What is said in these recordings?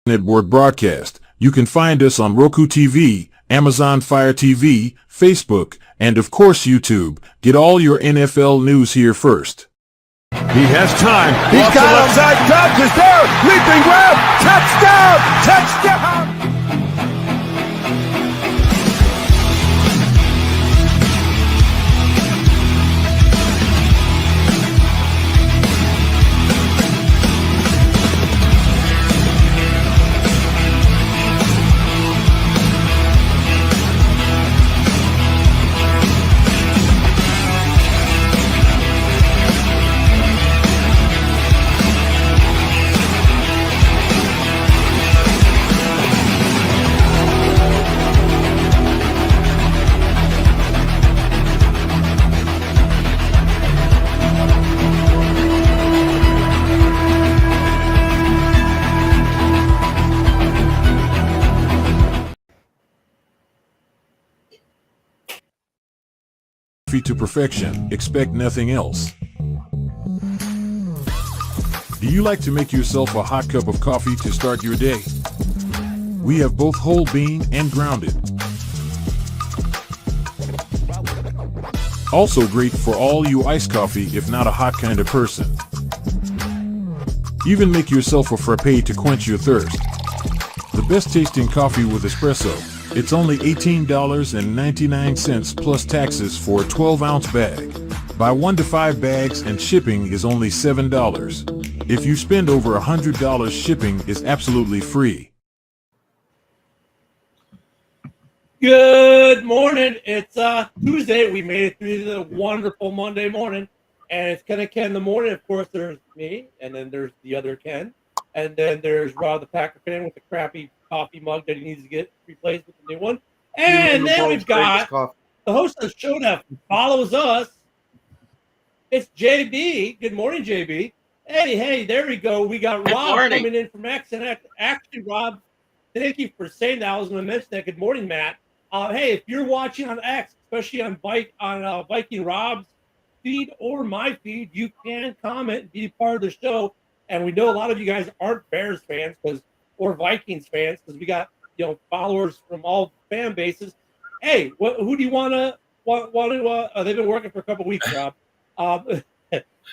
Network broadcast. You can find us on Roku TV, Amazon Fire TV, Facebook, and of course YouTube. Get all your NFL news here first. He has time. He's got him. Left side, touch is there. Leaping grab. Touchdown. Touchdown. To perfection, expect nothing else. Do you like to make yourself a hot cup of coffee to start your day? We have both whole bean and grounded. Also great for all you iced coffee if not a hot kind of person. Even make yourself a frappe to quench your thirst. The best tasting coffee with espresso. It's only $18.99 plus taxes for a 12-ounce bag. Buy 1 to 5 bags and shipping is only $7. If you spend over $100, shipping is absolutely free. Good morning. It's Tuesday. We made it through the wonderful Monday morning. And it's Ken and Ken in the morning. Of course, there's me, and then there's the other Ken. And then there's Rob the Packer fan with the crappy coffee mug that he needs to get replaced with a new one. And then we've got the host of the show that follows us. It's JB. Good morning, JB. Hey, there we go. We got Rob coming in from X. And actually, Rob, thank you for saying that. I was going to mention that. Good morning, Matt. Hey, if you're watching on X, especially on Viking Rob's feed or my feed, you can comment and be part of the show. And we know a lot of you guys aren't Bears fans or Vikings fans because we got followers from all fan bases. Hey, who do you want to? They've been working for a couple weeks, Rob.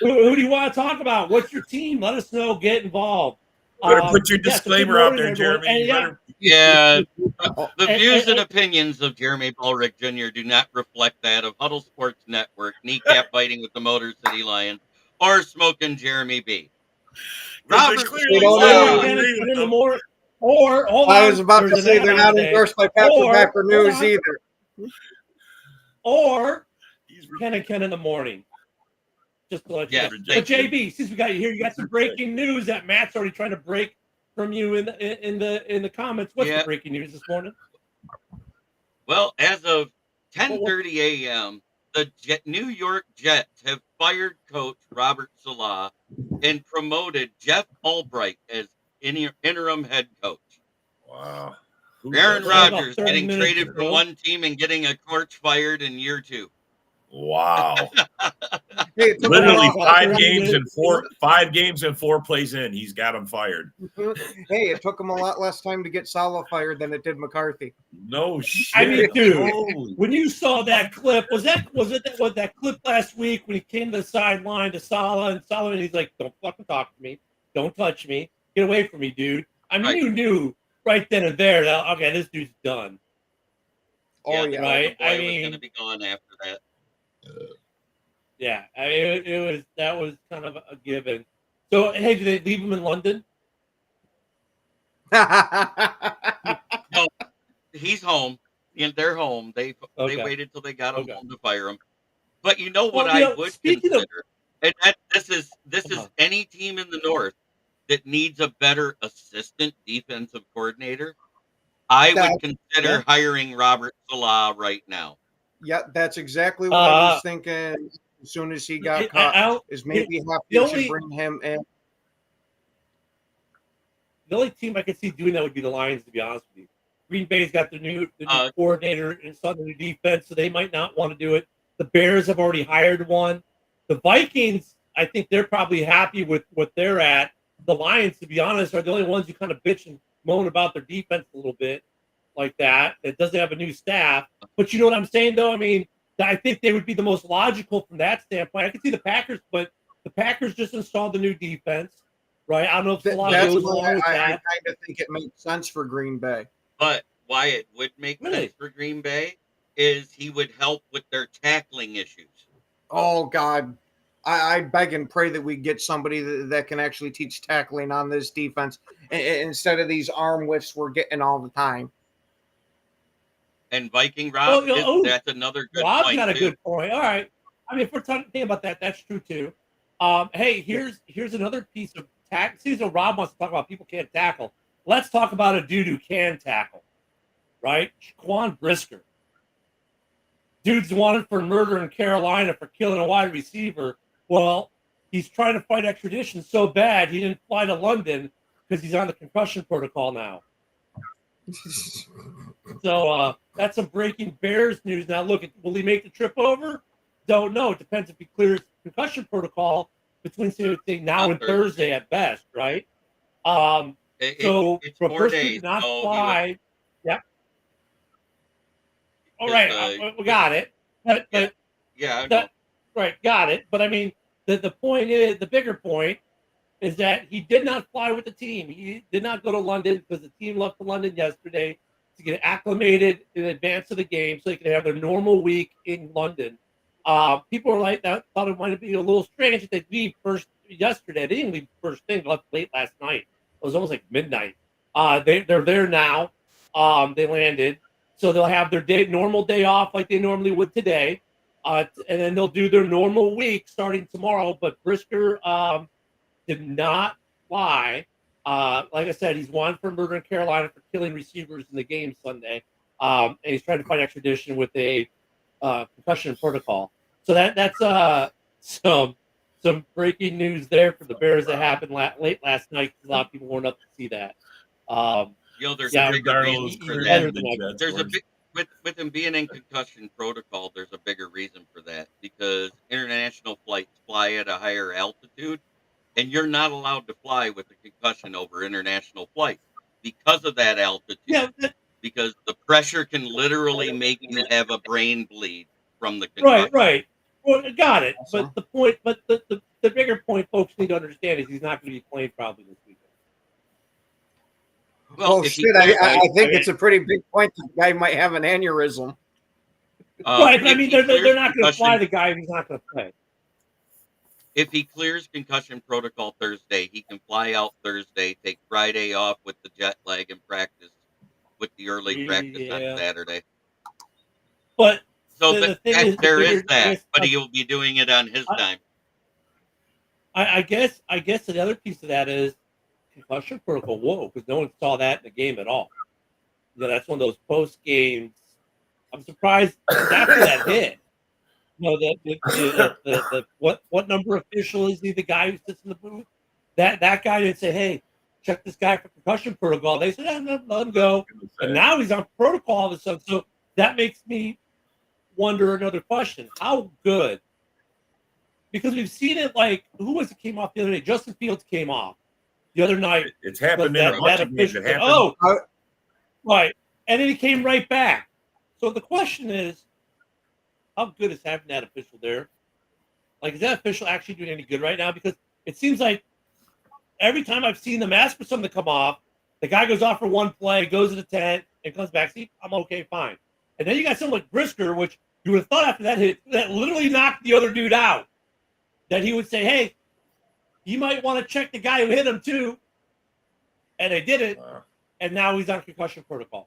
Who do you want to talk about? What's your team? Let us know. Get involved. Better put your disclaimer out there, Jeremy. The views and opinions of Jeremy Ballrick Jr. do not reflect that of Huddle Sports Network, Kneecap Biting with the Motor City Lions, or Smoking Jeremy B. I was about to say they're not endorsed by Packer News either. Or Ken and Ken in the morning. Just to let you know. But JB, since we got you here, you got some breaking news that Matt's already trying to break from you in the comments. What's the breaking news this morning? Well, as of 10:30 a.m., the New York Jets have fired coach Robert Saleh and promoted Jeff Albright as interim head coach. Wow. Aaron Rodgers getting traded from one team and getting a coach fired in year 2. Wow. Literally 5 games and 4 plays in, he's got him fired. Hey, it took him a lot less time to get Saleh fired than it did McCarthy. No shit. I mean, dude, when you saw that clip, was that clip last week when he came to the sideline to Saleh and he's like, "Don't fucking talk to me, don't touch me, get away from me, dude." I mean, you knew right then and there that okay, this dude's done. Oh yeah, right. I mean, going to be gone after that. Yeah, I mean, that was kind of a given. So, hey, did they leave him in London? No, he's home. They're home. They waited till they got him home to fire him. But you know what I would consider, and this is any team in the North that needs a better assistant defensive coordinator. I would consider hiring Robert Saleh right now. Yeah, that's exactly what I was thinking. As soon as he got caught, is maybe Happy should bring him in. The only team I could see doing that would be the Lions, to be honest with you. Green Bay's got the new coordinator and Southern defense, so they might not want to do it. The Bears have already hired one. The Vikings, I think they're probably happy with what they're at. The Lions, to be honest, are the only ones who kind of bitch and moan about their defense a little bit like that. It doesn't have a new staff. But you know what I'm saying, though? I mean, I think they would be the most logical from that standpoint. I can see the Packers, but the Packers just installed the new defense, right? I don't know if a lot that's goes why along with I that. kind of think it makes sense for Green Bay. But why it would make sense for Green Bay is he would help with their tackling issues. Oh, God. I beg and pray that we get somebody that can actually teach tackling on this defense instead of these arm whiffs we're getting all the time. And Viking Rob, that's another good Rob's point. Rob's got a good point. All right. I mean, if we're talking about that, that's true too. Hey, here's another piece of tackle. See, so Rob wants to talk about people can't tackle. Let's talk about a dude who can tackle, right? Jaquan Brisker. Dude's wanted for murder in Carolina for killing a wide receiver. Well, he's trying to fight extradition so bad he didn't fly to London because he's on the concussion protocol now. So that's some breaking Bears news. Now, look, will he make the trip over? Don't know. It depends if he clears concussion protocol between say now and Thursday at best, right? So it's for 4 Brisker days. to not fly, yeah. All right, we got it. But right, got it. But I mean, the point is, the bigger point is that he did not fly with the team. He did not go to London because the team left to London yesterday to get acclimated in advance of the game so they can have their normal week in London. People were like that, thought it might be a little strange that they leave first yesterday. They didn't leave first thing, left late last night. It was almost like midnight. They're there now. They landed. So they'll have their normal day off like they normally would today. And then they'll do their normal week starting tomorrow. But Brisker did not fly. Like I said, he's wanted for murder in Carolina for killing receivers in the game Sunday. And he's trying to fight extradition with a concussion protocol. So that's some breaking news there for the Bears that happened late last night. A lot of people weren't up to see that. There's a bigger reason for that. There's a big with him being in concussion protocol. There's a bigger reason for that because international flights fly at a higher altitude, and you're not allowed to fly with a concussion over international flights because of that altitude. Yeah. Because the pressure can literally make you have a brain bleed from the concussion. Right. Well, got it. But the point, the bigger point folks need to understand is he's not going to be playing probably this weekend. Well, shit, I think it's a pretty big point. The guy might have an aneurysm. Right. I mean, they're not going to fly the guy if he's not going to play. If he clears concussion protocol Thursday, he can fly out Thursday, take Friday off with the jet lag and practice with the early practice on Saturday. But so there is that, but he'll be doing it on his time. I guess the other piece of that is concussion protocol. Whoa, because no one saw that in the game at all. That's one of those post games. I'm surprised after that hit. The what number official is he? The guy who sits in the booth. That guy didn't say, "Hey, check this guy for concussion protocol." They said, "Let him go." And now he's on protocol all of a sudden. So that makes me wonder another question: how good? Because we've seen it. Like who was it came off the other day? Justin Fields came off the other night. It's happened in a bunch of games. It happened. Oh, right, and then he came right back. So the question is, how good is having that official there? Like, is that official actually doing any good right now? Because it seems like every time I've seen them ask for something to come off, the guy goes off for one play, goes to the tent, and comes back. See, I'm okay, fine. And then you got someone like Brisker, which you would have thought after that hit, that literally knocked the other dude out, that he would say, hey, you might want to check the guy who hit him too. And they did it, and now he's on concussion protocol.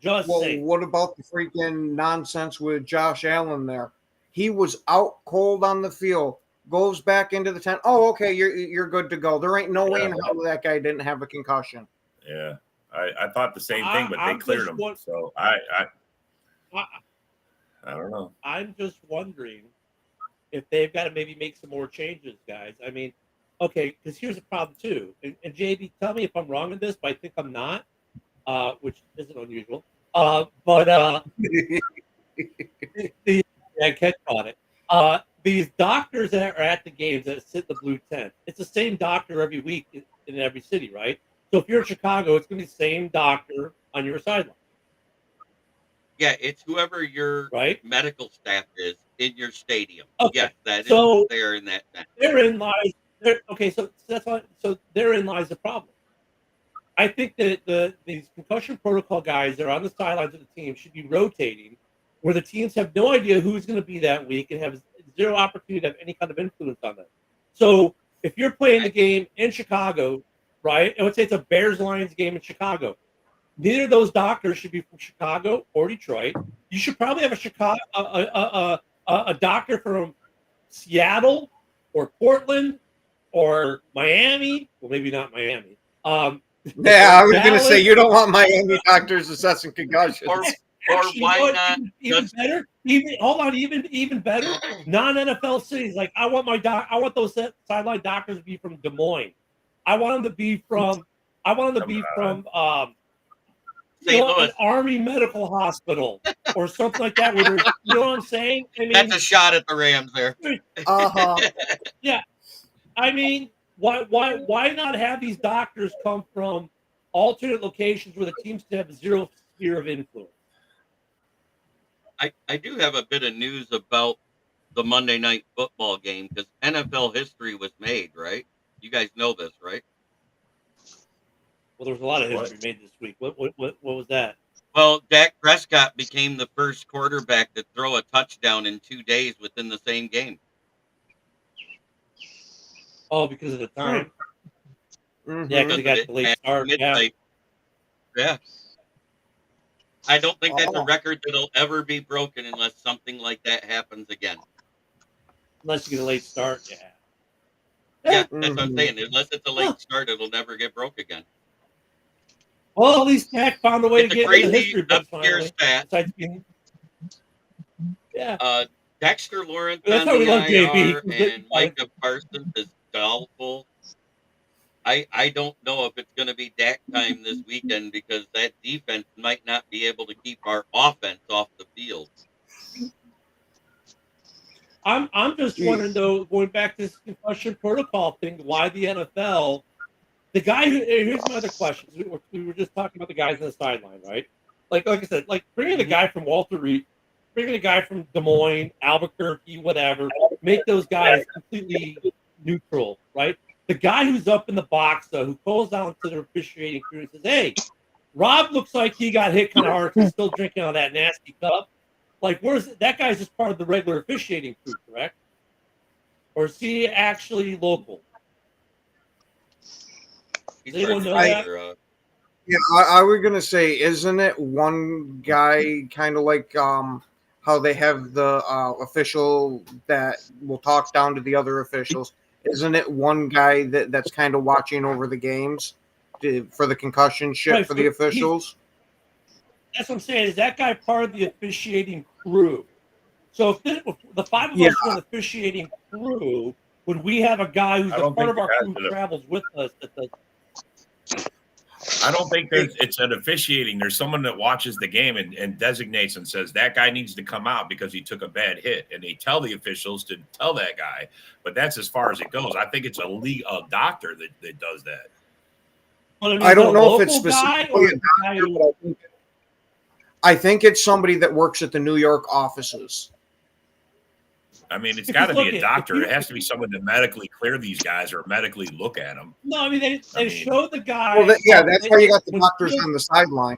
What about the freaking nonsense with Josh Allen there? He was out cold on the field, goes back into the tent. Oh, okay, you're good to go. There ain't no way in hell that guy didn't have a concussion. Yeah, I thought the same thing, but they cleared him. So I don't know. I'm just wondering if they've got to maybe make some more changes, guys. I mean, okay, because here's the problem too. And JB, tell me if I'm wrong in this, but I think I'm not. Which isn't unusual. Ken caught it. These doctors that are at the games that sit in the blue tent, it's the same doctor every week in every city, right? So if you're in Chicago, it's going to be the same doctor on your sideline. Yeah, it's whoever your right medical staff is in your stadium. Okay. Yes, that so is there in that sense. Therein lies. Okay, so that's why. So therein lies the problem. I think that these concussion protocol guys that are on the sidelines of the team should be rotating, where the teams have no idea who's going to be that week and have zero opportunity to have any kind of influence on them. So if you're playing the game in Chicago, right, I would say it's a Bears-Lions game in Chicago. Neither of those doctors should be from Chicago or Detroit. You should probably have a doctor from Seattle or Portland or Miami. Well, maybe not Miami. Yeah, I was going to say you don't want Miami doctors assessing concussions. Or Actually, why not? Even better. Even better. Non-NFL cities. Like I want I want those sideline doctors to be from Des Moines. I want them to be from. An Army medical hospital or something like that. Where you know what I'm saying? I mean, that's a shot at the Rams there. Yeah, I mean, why not have these doctors come from alternate locations where the teams have zero sphere of influence? I do have a bit of news about the Monday Night Football game because NFL history was made, right? You guys know this, right? Well, there was a lot of history made this week. What was that? Well, Dak Prescott became the first quarterback to throw a touchdown in 2 days within the same game. Oh, because of the time. Mm-hmm. Yeah, because he got the late start. Yeah. I don't think that's a record that'll ever be broken unless something like that happens again. Unless you get a late start, yeah. Yeah, that's what I'm saying. Unless it's a late start, it'll never get broke again. Well, at least Dak found a way It's to get crazy in the history books obscure stat. Yeah. Dexter Lawrence That's on how we the love IR JB. and Micah Parsons is doubtful. I don't know if it's going to be Dak time this weekend because that defense might not be able to keep our offense off the field. I'm just wondering though, going back to this concussion protocol thing, why the NFL? The guy who here's my other question. We were just talking about the guys on the sideline, right? Like I said, like bringing a guy from Walter Reed, bringing a guy from Des Moines, Albuquerque, whatever, make those guys completely neutral, right? The guy who's up in the box, though, who calls down to the officiating crew and says, "Hey, Rob looks like he got hit kind of hard. He's still drinking out of that nasty cup." Like, where's that guy's just part of the regular officiating crew, correct? Or is he actually local? Does anyone know that? Yeah, I was gonna say, isn't it one guy kind of like how they have the official that will talk down to the other officials? Isn't it one guy that's kind of watching over the games for the concussion shit Right, for the officials? That's what I'm saying. Is that guy part of the officiating crew? So if the five of us were the officiating crew, would we have a guy who's a part of our crew who travels with us that does? I don't think it's an officiating. There's someone that watches the game and designates and says that guy needs to come out because he took a bad hit, and they tell the officials to tell that guy. But that's as far as it goes. I think it's a doctor that does that. Well, I mean, I don't know if it's specifically a doctor, but I think it's somebody that works at the New York offices. I mean, it's got to be a doctor. It has to be someone to medically clear these guys or medically look at them. No, I mean, they show the guy. Well, that's why you got the doctors on the sideline.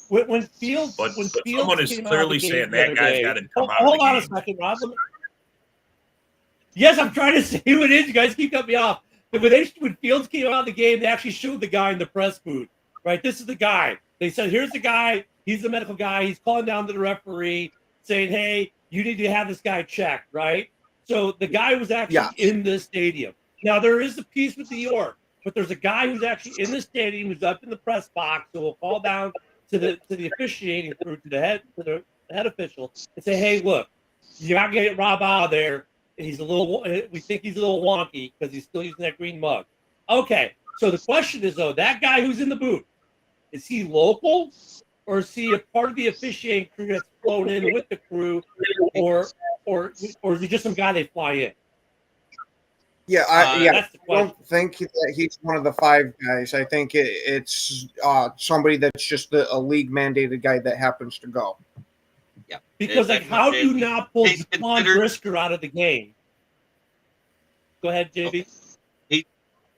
When Fields, but Fields someone is clearly saying that guy's got to come out. Hold on a second, Rob. Yes, I'm trying to see who it is. You guys keep cutting me off. When Fields came out of the game, they actually showed the guy in the press booth. Right, this is the guy. They said, "Here's the guy. He's the medical guy. He's calling down to the referee, saying, hey, you need to have this guy checked," right? So the guy was actually in the stadium. Now, there is a piece with New York, but there's a guy who's actually in the stadium who's up in the press box who will call down to the officiating crew, to the head official, and say, "Hey, look, you got to get Rob out of there. We think he's a little wonky because he's still using that green mug." Okay, so the question is, though, that guy who's in the booth, is he local? Or is he a part of the officiating crew that's flown in with the crew, or is he just some guy they fly in? Yeah, I That's the don't think that he's one of the 5 guys. I think it's somebody that's just a league mandated guy that happens to go. Yeah, because like, how do you not pull Jaquan Brisker out of the game? Go ahead, JB.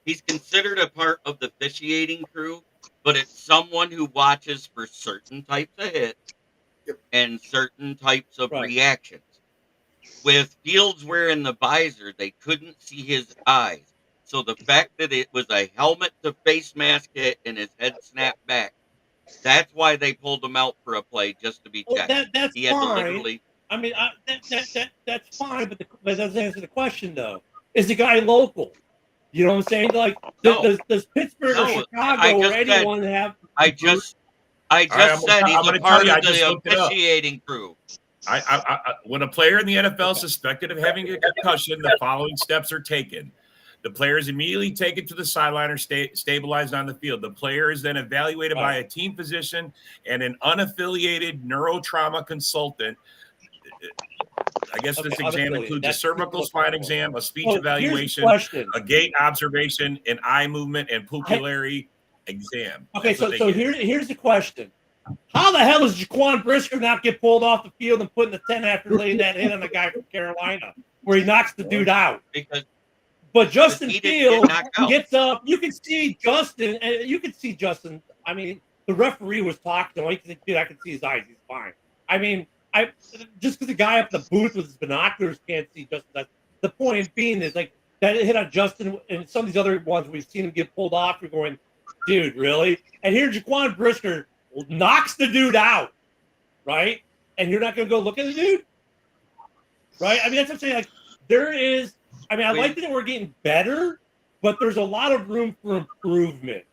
He's considered a part of the officiating crew, but it's someone who watches for certain types of hits and certain types of reactions. With Fields wearing the visor, they couldn't see his eyes. So the fact that it was a helmet to face mask hit and his head snapped back, that's why they pulled him out for a play just to be checked. That's he had fine. To literally. I mean, that's fine, but that doesn't answer the question, though. Is the guy local? You know what I'm saying? Like, does Pittsburgh or Chicago or anyone have? I just said he's a part of the officiating crew. When a player in the NFL is suspected of having a concussion, the following steps are taken. The player is immediately taken to the sideline or stabilized on the field. The player is then evaluated by a team physician and an unaffiliated neurotrauma consultant. I guess this exam includes a cervical spine exam, a speech evaluation, a gait observation, an eye movement, and pupillary exam. Okay, so here's the question. How the hell does Jaquan Brisker not get pulled off the field and put in the 10 after laying that hit on the guy from Carolina where he knocks the dude out? But Justin Fields gets up. You can see Justin. I mean, the referee was talking to him. He said, dude, I can see his eyes. He's fine. I mean, just because the guy up in the booth with his binoculars can't see Justin. The point being is, like, that hit on Justin and some of these other ones we've seen him get pulled off. You're going, dude, really? And here Jaquan Brisker knocks the dude out, right? And you're not going to go look at the dude? Right? I mean, that's what I'm saying. Like, there is, I mean, I like that we're getting better, but there's a lot of room for improvement.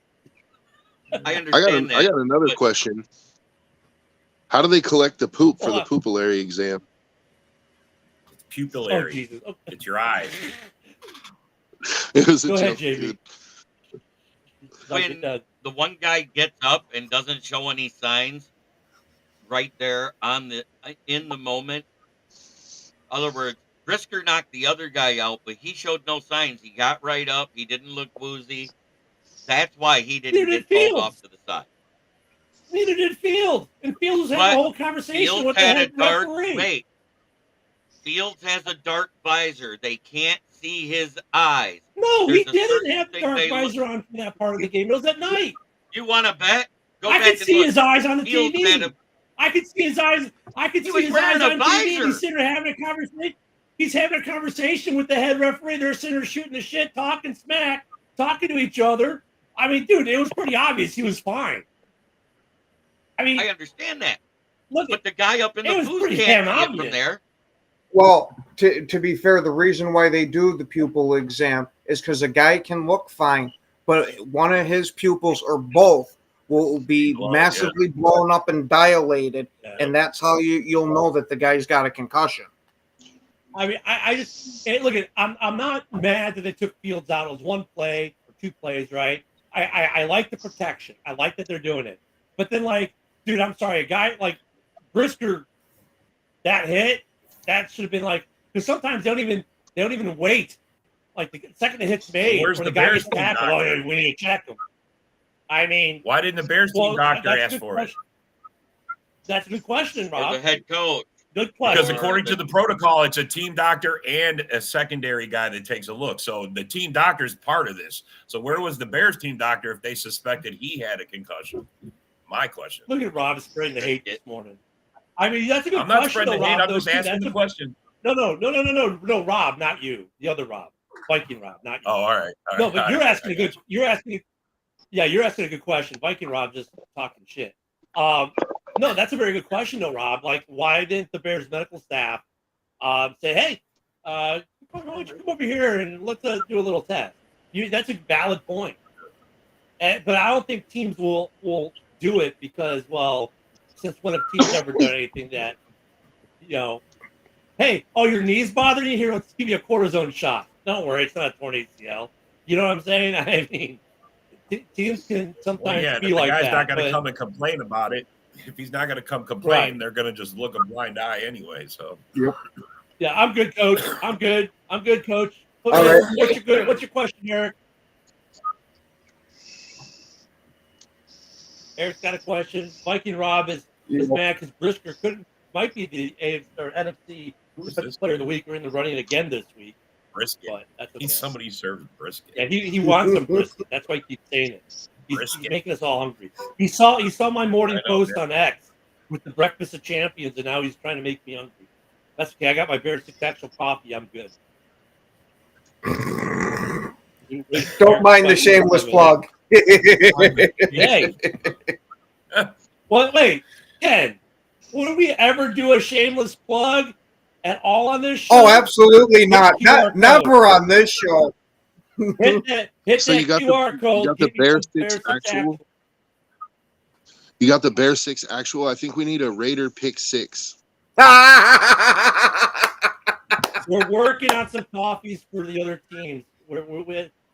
I understand that. I got another question. How do they collect the poop for the pupillary exam? It's pupillary. Oh, Jesus. Okay. It's your eyes. It was Go ahead, JB. When the one guy gets up and doesn't show any signs right there in the moment. In other words, Brisker knocked the other guy out, but he showed no signs. He got right up. He didn't look woozy. That's why he didn't get pulled off to the side. Neither did Fields. And Fields had a whole conversation with the head referee. Fields has a dark visor. They can't see his eyes. No, he didn't have a dark visor on for that part of the game. It was at night. You want to bet? I could see his eyes on the TV. I could see his eyes. I could see his eyes on TV. He's sitting there having a conversation. He's having a conversation with the head referee. They're sitting there shooting the shit, talking smack, talking to each other. I mean, dude, it was pretty obvious he was fine. I mean, I understand that. But the guy up in the booth can't see it from there. Well, to be fair, the reason why they do the pupil exam is because a guy can look fine, but one of his pupils or both will be massively blown up and dilated, and that's how you'll know that the guy's got a concussion. I mean, I just look at. I'm not mad that they took Fields out. It was one play or two plays, right? I like the protection. I like that they're doing it, but then, like, dude, I'm sorry, a guy like Brisker, that hit. That should have been like, because sometimes they don't even wait. Like the second the hit's made, where's when the guy Bears gets tackled, doctor? We need to check him. I mean, why didn't the Bears team doctor ask for it? That's a good question, Rob. The head coach. Good question. Because according to the protocol, it's a team doctor and a secondary guy that takes a look. So the team doctor is part of this. So where was the Bears team doctor if they suspected he had a concussion? My question. Look at Rob spreading the hate this morning. I mean, that's a good question. I'm not spreading the hate. I'm just asking the question. No, Rob, not you. The other Rob, Viking Rob, not you. Oh, all right. No, but you're asking a good. You're asking a good question. Viking Rob just talking shit. No, that's a very good question, though, Rob. Like, why didn't the Bears medical staff say, "Hey, why don't you come over here and let's do a little test"? That's a valid point. But I don't think teams will do it because, well, since when have teams ever done anything that, hey, your knees bothering you? Here, let's give you a cortisone shot. Don't worry, it's not a torn ACL. You know what I'm saying? I mean, teams can sometimes be like that. The guy's not going to come and complain about it. If he's not going to come complain, they're going to just look a blind eye anyway. So, yeah, I'm good, coach. I'm good, coach. All right. What's your question, Eric? Eric's got a question. Viking Rob is mad because Brisker might be the AFC or NFC Defensive Player of the Week or in the running again this week. Brisket. But that's okay. He's somebody who serves brisket. Yeah, he wants some brisket. That's why he keeps saying it. He's making us all hungry. He saw my morning post on X with the Breakfast of Champions, and now he's trying to make me hungry. That's okay. I got my Bear 6 actual coffee. I'm good. Don't mind the shameless plug. Hey. Well, wait, Ken, would we ever do a shameless plug at all on this show? Oh, absolutely not. Never on this show. Hit that QR code. You got the Bear 6 actual. You got the Bear 6 actual. I think we need a Raider pick 6. We're working on some coffees for the other teams.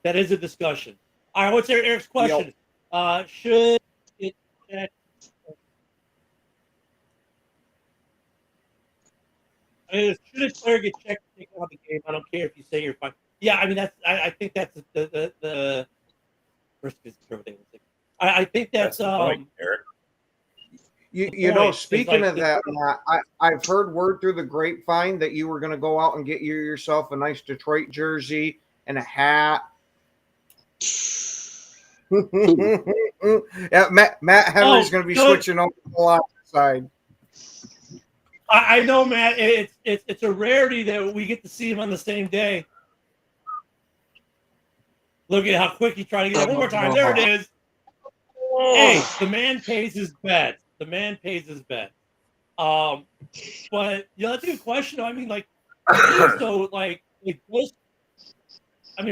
That is a discussion. All right, what's Eric's question? Yep. Should a player get checked to take out the game? I don't care if you say you're fine. Yeah, I mean I think that's the first birthday. I think that's Eric. You know, speaking of that, Matt, I've heard word through the grapevine that you were going to go out and get yourself a nice Detroit jersey and a hat. Yeah, Matt Henry's going to be switching over to the left side. I know, Matt. It's a rarity that we get to see him on the same day. Look at how quick he tried to get it. One more time. There it is. Hey, the man pays his bets. The man pays his bet. But that's a good question. I mean,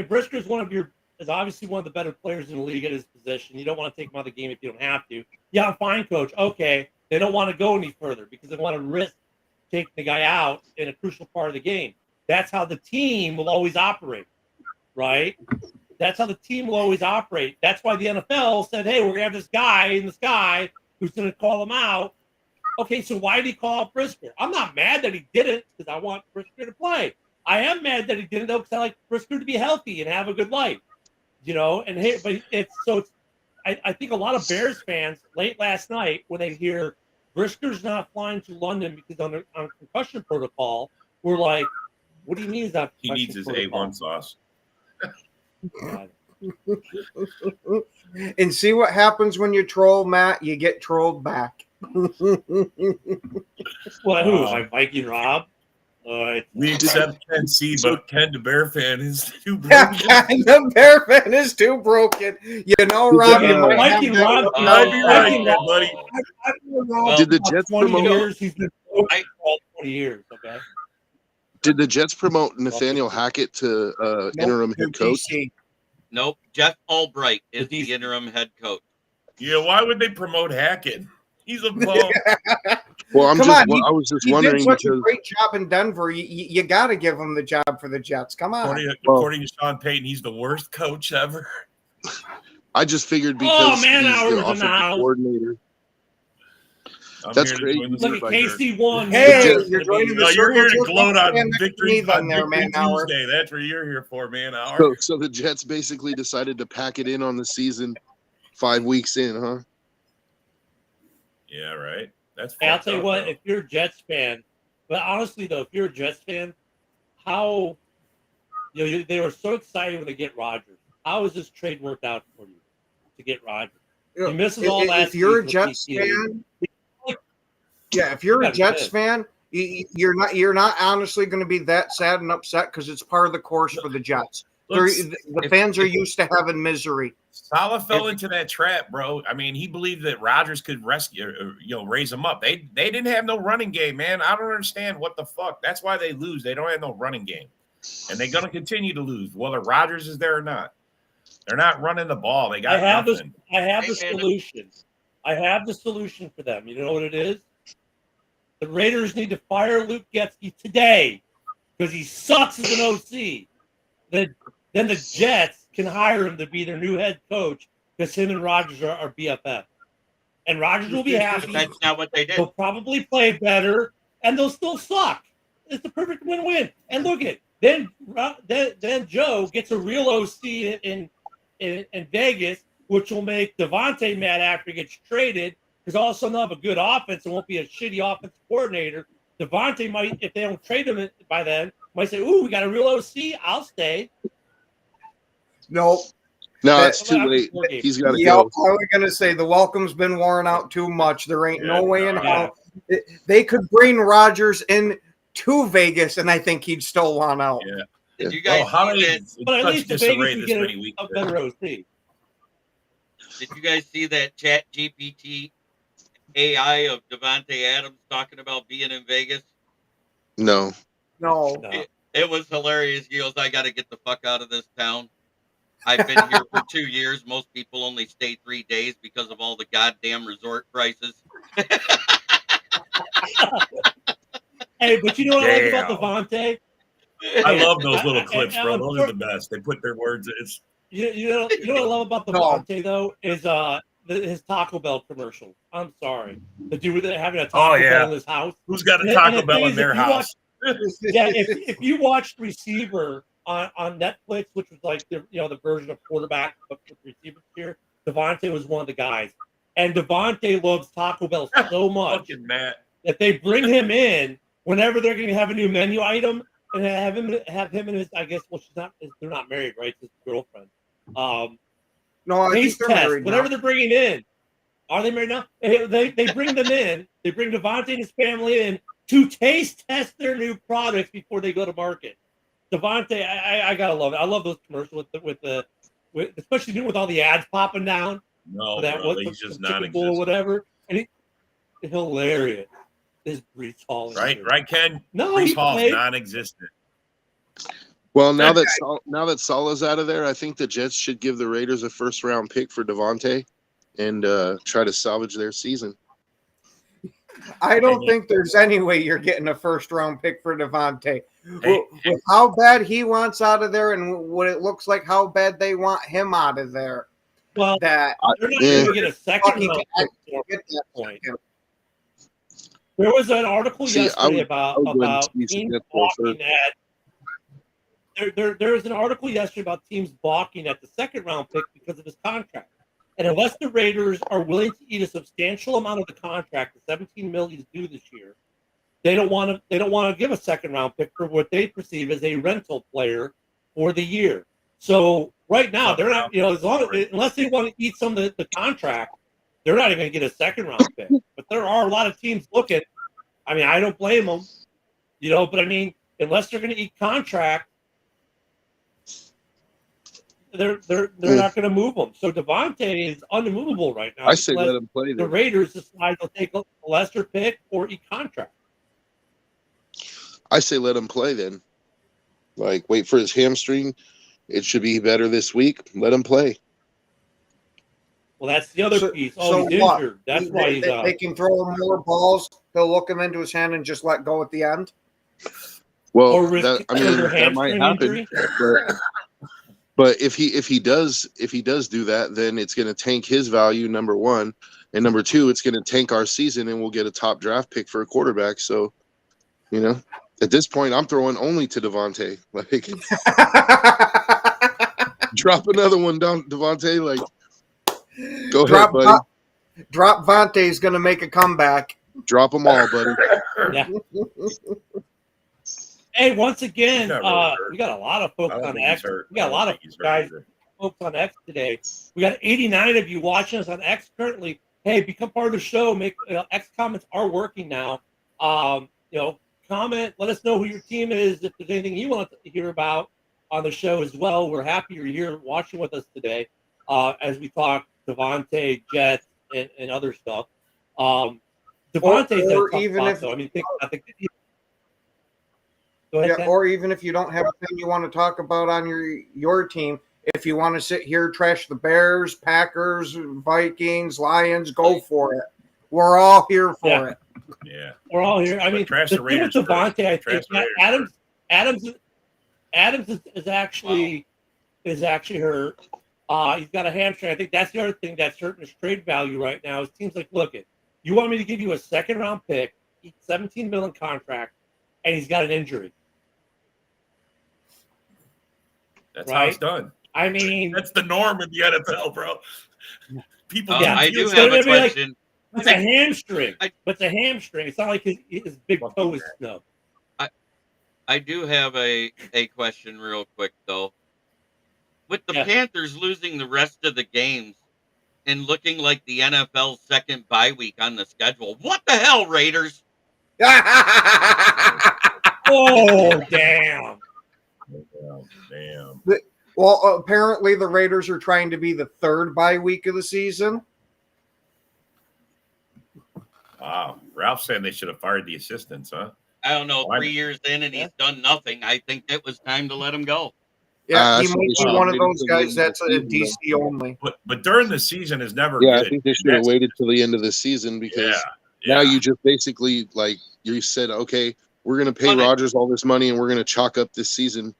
Brisker is obviously one of the better players in the league at his position. You don't want to take him out of the game if you don't have to. Yeah, fine, coach. Okay. They don't want to go any further because they want to risk taking the guy out in a crucial part of the game. That's how the team will always operate, right? That's how the team will always operate. That's why the NFL said, hey, we're going to have this guy in the sky who's going to call him out. Okay, so why did he call out Brisker? I'm not mad that he didn't because I want Brisker to play. I am mad that he didn't, though, because I like Brisker to be healthy and have a good life. You know, and hey, but I think a lot of Bears fans late last night when they hear Brisker's not flying to London because on concussion protocol, we're like, what do you mean he's not? He needs his protocol? A1 sauce. And see what happens when you troll, Matt? You get trolled back. Well, who? Viking Rob? We accept Ken C, but Ken the Bear fan is too broken. Ken the Bear fan is too broken. You know, Rob, you might have Rob, buddy. Did the Jets promote? Years, he's been broken for 20 years, okay? Did the Jets promote Nathaniel Hackett to interim head coach? Nope. Jeff Albright is the interim head coach. Yeah, why would they promote Hackett? He's a bum. Well, I was just wondering. He did such a great job in Denver. You got to give him the job for the Jets. Come on. According to Sean Payton, he's the worst coach ever. I just figured because he's the offensive coordinator. That's crazy. Look at KC1. Hey, you're joining the you're here to gloat on victory man hour. Tuesday. That's what you're here for, man hour. So the Jets basically decided to pack it in on the season 5 weeks in, huh? Yeah, right. I'll tell you what, if you're a Jets fan, but honestly though, if you're a Jets fan, how they were so excited when they get Rodgers. How has this trade worked out for you to get Rodgers? He misses all last. If you're a Jets fan, if you're a Jets fan, you're not honestly going to be that sad and upset because it's part of the course for the Jets. The fans are used to having misery. Saleh fell into that trap, bro. I mean, he believed that Rodgers could raise him up. They didn't have no running game, man. I don't understand what the fuck. That's why they lose. They don't have no running game, and they're gonna continue to lose whether Rodgers is there or not. They're not running the ball. They got nothing. I have the solution. I have the solution for them. You know what it is? The Raiders need to fire Luke Getsy today because he sucks as an OC. Then the Jets can hire him to be their new head coach because him and Rodgers are BFF. And Rodgers will be happy. That's not what they did. They'll probably play better, and they'll still suck. It's the perfect win-win. And look at Then Joe gets a real OC in Vegas, which will make Devontae mad after he gets traded because all of a sudden they'll have a good offense and won't be a shitty offensive coordinator. Devontae might, if they don't trade him by then, might say, "Ooh, we got a real OC. I'll stay." Nope. No, it's too late. He's got to Yeah, go. I was gonna say the welcome's been worn out too much. There ain't no way in hell they could bring Rodgers in to Vegas, and I think he'd still want out. Yeah. Did you guys see that? But at least in Vegas you get a better OC. Did you guys see that Chat GPT AI of Devontae Adams talking about being in Vegas? No. It was hilarious. He goes, "I got to get the fuck out of this town. I've been here for 2 years. Most people only stay 3 days because of all the goddamn resort prices." Hey, but you know what I like about Devontae? I love those little clips, bro. Those are the best. They put their words. It's you know what I love about Devontae though is his Taco Bell commercial. I'm sorry, the dude that having a Taco Bell in his house. Who's got a Taco Bell in their house? If you watched Receiver on Netflix, which was like the version of quarterback but with receivers here, Devontae was one of the guys, and Devontae loves Taco Bell so much that they bring him in whenever they're going to have a new menu item and have him and his, I guess, they're not married, right? It's his girlfriend. No, I think they're married whatever now. they're bringing in. Are they married now? They bring them in. They bring Devontae and his family in to taste test their new products before they go to market. Devontae, I gotta love it. I love those commercials with especially with all the ads popping down. No, that bro, he's just non-existent or whatever, and it's hilarious. This Brees Hall, right, Ken? No, Brees Hall's non-existent. Well, now that Salah's out of there, I think the Jets should give the Raiders a first-round pick for Devontae and try to salvage their season. I don't think there's any way you're getting a first-round pick for Devontae. With how bad he wants out of there and what it looks like how bad they want him out of there. Well, they're not going to get a second round pick at that point. There was an article yesterday about teams balking at. There was an article yesterday about teams balking at the second round pick because of his contract. And unless the Raiders are willing to eat a substantial amount of the contract, the $17 million due this year, they don't want to give a second round pick for what they perceive as a rental player for the year. So right now they're not, unless they want to eat some of the contract, they're not even going to get a second round pick. But there are a lot of teams looking. I mean, I don't blame them, but I mean, unless they're going to eat contract, they're not going to move him. So Devontae is unmovable right now. I say let him play. The Raiders decide they'll take a lesser pick or eat contract. I say let him play then. Like, wait for his hamstring. It should be better this week. Let him play. Well, that's the other piece. So he's what? injured. That's why he's they can throw him more balls. They'll look him into his hand and just let go at the end. Well, that might happen. But if he does do that, then it's going to tank his value, number one, and number two, it's going to tank our season, and we'll get a top draft pick for a quarterback. So, at this point, I'm throwing only to Devontae. Like, drop another one down, Devontae. Like, go ahead, buddy. Drop Vontae's going to make a comeback. Drop them all, buddy. Yeah. Hey, once again, we got a lot of folks on X. We got a lot of guys, folks on X today. We got 89 of you watching us on X currently. Hey, become part of the show. Make X comments are working now. Comment. Let us know who your team is. If there's anything you want to hear about on the show as well, we're happy you're here watching with us today as we talk Devontae, Jets, and other stuff. Devontae's or a tough even spot, if though. I mean, or even if you don't have a thing you want to talk about on your team, if you want to sit here, trash the Bears, Packers, Vikings, Lions, go for it. We're all here for it. Yeah, we're all here. I mean, trash the the Raiders. Thing with Devontae, I think Adams is actually hurt. He's got a hamstring. I think that's the other thing that's hurting his trade value right now. It seems like, look, you want me to give you a second round pick, $17 million contract, and he's got an injury. That's how it's done. I mean, that's the norm in the NFL, bro. People, I do have a question. It's a hamstring. It's a hamstring. It's not like his big toe is snub. I do have a question real quick, though. With the Panthers losing the rest of the games and looking like the NFL's second bye week on the schedule, what the hell, Raiders? Oh, damn. Oh, damn. Well, apparently the Raiders are trying to be the third bye week of the season. Wow. Ralph's saying they should have fired the assistants, huh? I don't know. 3 years in and he's done nothing. I think it was time to let him go. Yeah, he might be one of those guys that's a DC only. But during the season is never good. I think they should have waited till the end of the season because now you just basically, like you said, okay, we're going to pay Rodgers all this money and we're going to chalk up this season.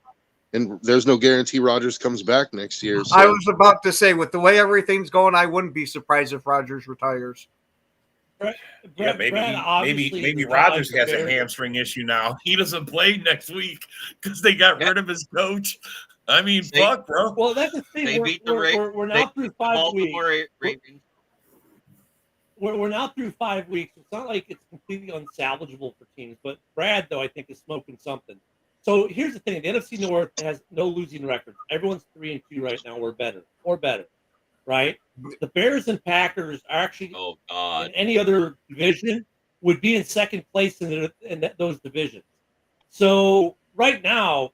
And there's no guarantee Rodgers comes back next year. So. I was about to say, with the way everything's going, I wouldn't be surprised if Rodgers retires. Maybe Rodgers has a hamstring issue now. He doesn't play next week because they got rid of his coach. I mean, fuck, bro. Well, that's the thing. We're now through 5 weeks. We're now through 5 weeks. It's not like it's completely unsalvageable for teams, but Brad, though, I think is smoking something. So here's the thing: the NFC North has no losing records. Everyone's 3-2 right now, or better, right? The Bears and Packers are actually in any other division would be in second place in those divisions. So right now,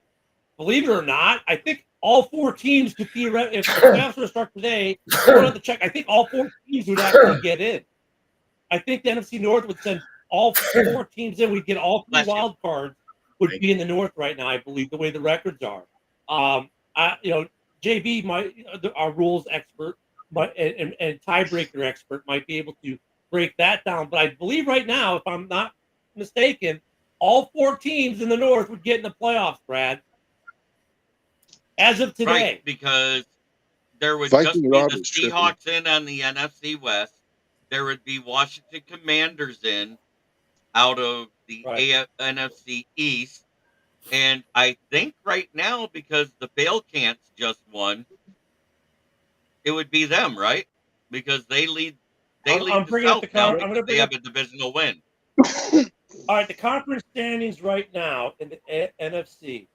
believe it or not, I think all 4 teams could theoretically, if the playoffs were to start today, we're going to check. I think all 4 teams would actually get in. I think the NFC North would send all 4 teams in. We'd get all 3 wild cards would be in the North right now, I believe, the way the records are. JB, our rules expert, and tiebreaker expert might be able to break that down. But I believe right now, if I'm not mistaken, all 4 teams in the North would get in the playoffs, Brad. As of today. Right, because there would just be the Seahawks in on the NFC West. There would be Washington Commanders in out of the NFC East. And I think right now, because the Baleants just won, it would be them, right? Because they lead the South now because they have a divisional win. All right, the conference standings right now in the NFC.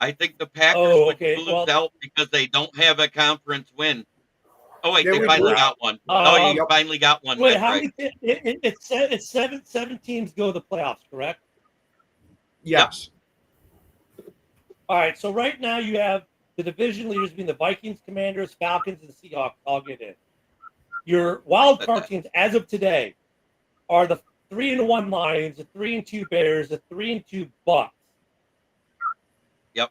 I think the Packers would lose out because they don't have a conference win. Oh, wait, they finally got one. You finally got one. Wait, how many? It's seven teams go to the playoffs, correct? Yes. All right, so right now you have the division leaders being the Vikings, Commanders, Falcons, and Seahawks all get in. Your wild card teams, as of today, are the 3-1 Lions, the 3-2 Bears, the 3-2 Bucks. Yep,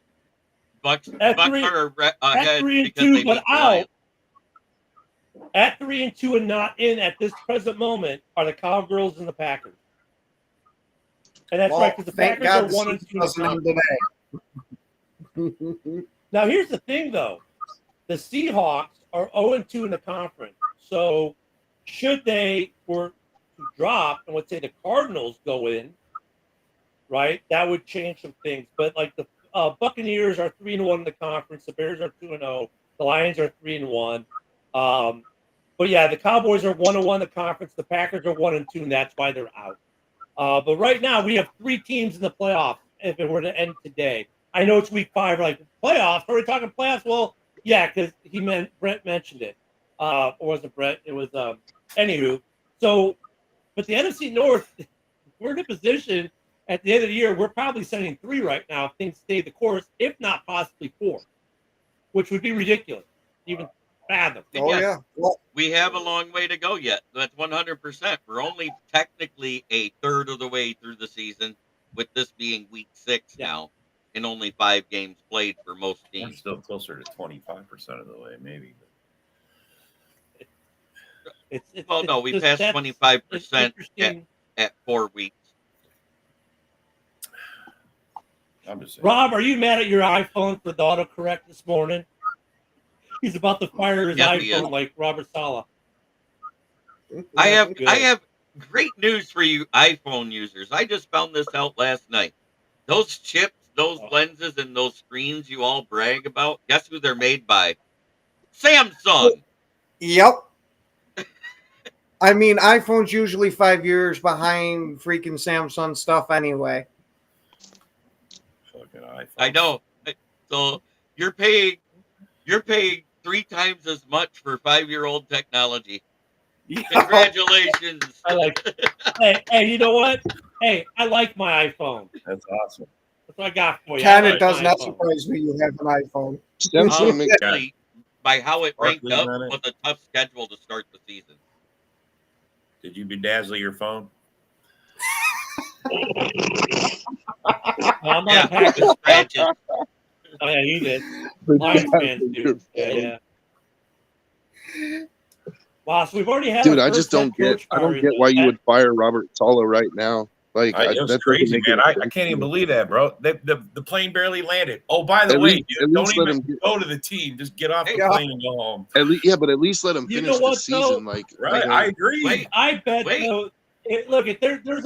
Bucks are ahead 3-2, but out. At 3-2 and not in at this present moment are the Cowgirls and the Packers. And that's right, because the Packers are 1-2 today. Now, here's the thing, though. The Seahawks are 0-2 in the conference. So, should they were to drop, and let's say the Cardinals go in, right, that would change some things. But, like, the Buccaneers are 3-1 in the conference. The Bears are 2-0. The Lions are 3-1. But, yeah, the Cowboys are 1-1 in the conference. The Packers are 1-2, and that's why they're out. But right now, we have 3 teams in the playoffs if it were to end today. I know it's week 5, like, playoffs? Are we talking playoffs? Well, yeah, because Brent mentioned it. Or wasn't Brent? It was, anywho. So, but the NFC North, we're in a position at the end of the year, we're probably sending 3 right now if things stay the course, if not possibly 4, which would be ridiculous. Even fathom. Yeah. Well, we have a long way to go yet. That's 100%. We're only technically a third of the way through the season, with this being week 6 now, and only 5 games played for most teams. We're still closer to 25% of the way, maybe. We passed 25% at 4 weeks. I'm just saying. Rob, are you mad at your iPhone for the autocorrect this morning? He's about to fire his iPhone like Robert Saleh. I have great news for you iPhone users. I just found this out last night. Those chips those lenses and those screens you all brag about, guess who they're made by? Samsung. Yep. I mean, iPhone's usually 5 years behind freaking Samsung stuff anyway. Fucking iPhone. I know. So you're paying 3 times as much for 5-year-old technology. Congratulations. I like it. Hey, you know what? Hey, I like my iPhone. That's awesome. That's what I got for you. Ken, like it does not iPhone. surprise me you have an iPhone. Honestly, by how it ranked up, on it. was a tough schedule to start the season. Did you bedazzle your phone? I'm not Yeah, a package. with scratches. Oh yeah, you did. Lions fans do. Yeah. Wow, so we've already had. Dude, our I just first head don't get. coach I don't firing, get why you though. would fire Robert Saleh right now. Like It was that crazy, doesn't man. make I any can't sense. even believe that, bro. The plane barely landed. Oh, by the At way, least- dude, at don't least let even him get- go to the team. Just get off the Yeah. plane and go home. But at least let him You finish know what, the season. though? Like, Right? like, I agree. Wait, I bet Wait. though. Look, there was